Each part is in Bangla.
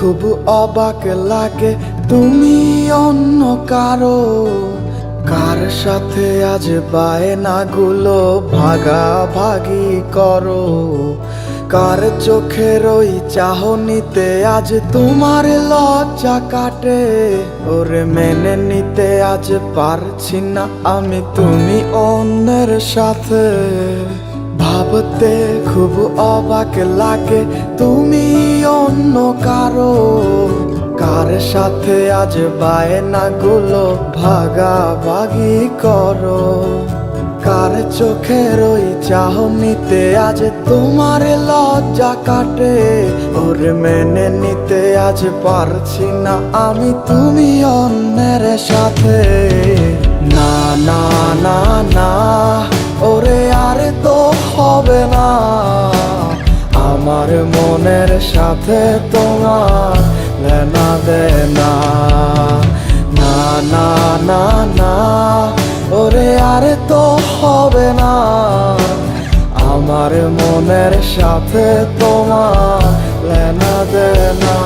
খুব অবাক লাগে তুমি অন্য কারো, কার সাথে আজ বায়নাগুলো ভাগাভাগি করো। কার চোখের ওই চাহনিতে আজ তোমার লজ্জা কাটে। ওরে মেনে নিতে আজ পারছি না আমি তুমি অন্যের সাথে। ভাবতে খুব অবাক লাগে তুমি অন্য কারো, কার সাথে আজ বায়নাগুলো ভাগাভাগি করো। কার চোখের ওই চাহনিতে আজ তোমার লজ্জা কাটে। ওরে মেনে নিতে আজ পারছি না আমি তুমি অন্যের সাথে। না না না না ওরে আর তো হবে না, আমার মনের সাথে তোমার লেনা দেনা। না না না না ওরে আর তো হবে না, আমার মনের সাথে তোমার লেনা দেনা।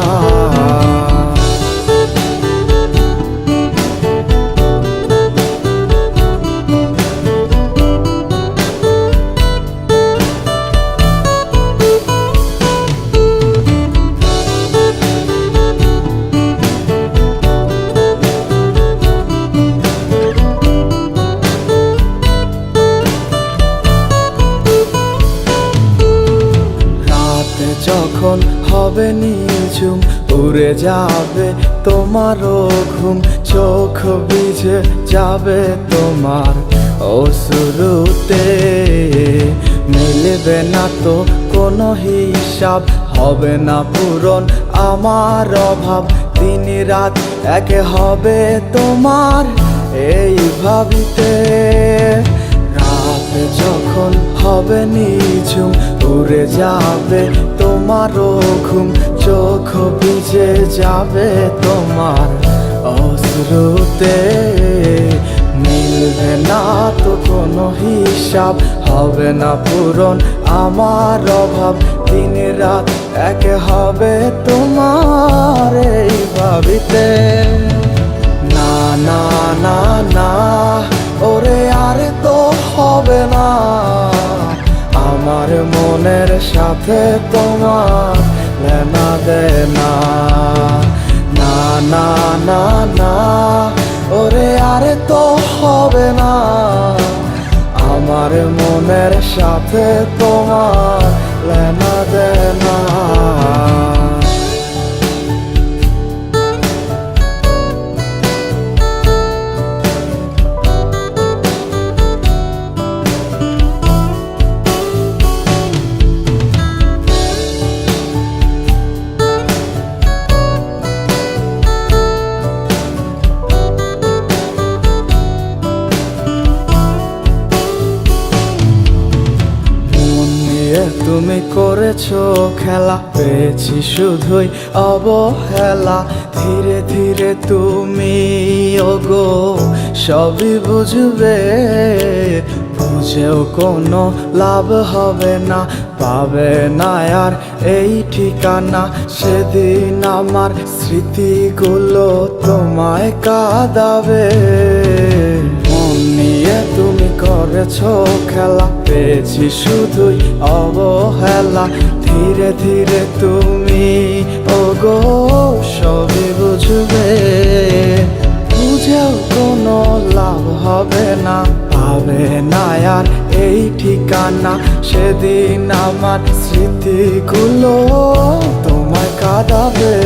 যখন হবে নিঝুম উড়ে যাবে তোমারও ঘুম, চোখ ভিজে যাবে তোমার অশ্রুতে। মিলবে না তো কোনো হিসাব, হবে না পূরণ আমার অভাব। দিন রাত এক হবে তোমার এই ভাবিতে। রাত যখন হবে নিঝুম উড়ে যাবে তোমারও ঘুম, চোখ ভিজে যাবে তোমার অশ্রুতে। মিলবে না তো কোনো হিসাব, হবে না পূরণ আমার অভাব। দিন রাত এক হবে তোমার এই ভাবিতে। না না না না ওরে আর তো হবে না, আমার মনের সাথে তোমার লেনা দেনা। না না না না ওরে আর তো হবে না, আমার মনের সাথে তোমার লেনা দেনা। তুমি করেছো খেলা, পেয়েছি শুধুই অবহেলা। ধীরে ধীরে তুমি ওগো সবই বুঝবে, বুঝেও কোনো লাভ হবে না, পাবে না আর এই ঠিকানা। সেদিন আমার স্মৃতিগুলো তোমায় কাঁদাবে। মন নিয়ে তুমি করেছো খেলা, পেয়েছি শুধুই অবহেলা। ধীরে ধীরে তুমি ওগো সবই বুঝবে, বুঝেও কোনো লাভ হবে না, পাবে না আর এই ঠিকানা। সেদিন আমার স্মৃতিগুলো তোমায় কাঁদাবে।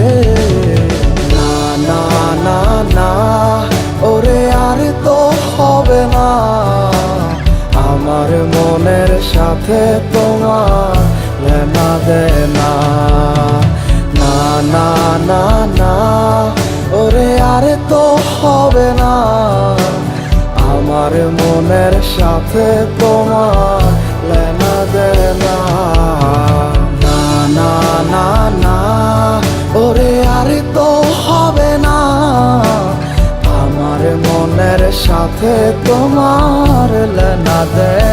না না না না ওরে আর তো হবে না, আমার মনের সাথে তোমার লেনা দেনা। না না না না ওরে আর তো হবে না, আমার মনের সাথে তোমার লেনা দেনা। না না না না ওরে আর তো হবে না, আমার মনের সাথে তোমার লেনা দেনা।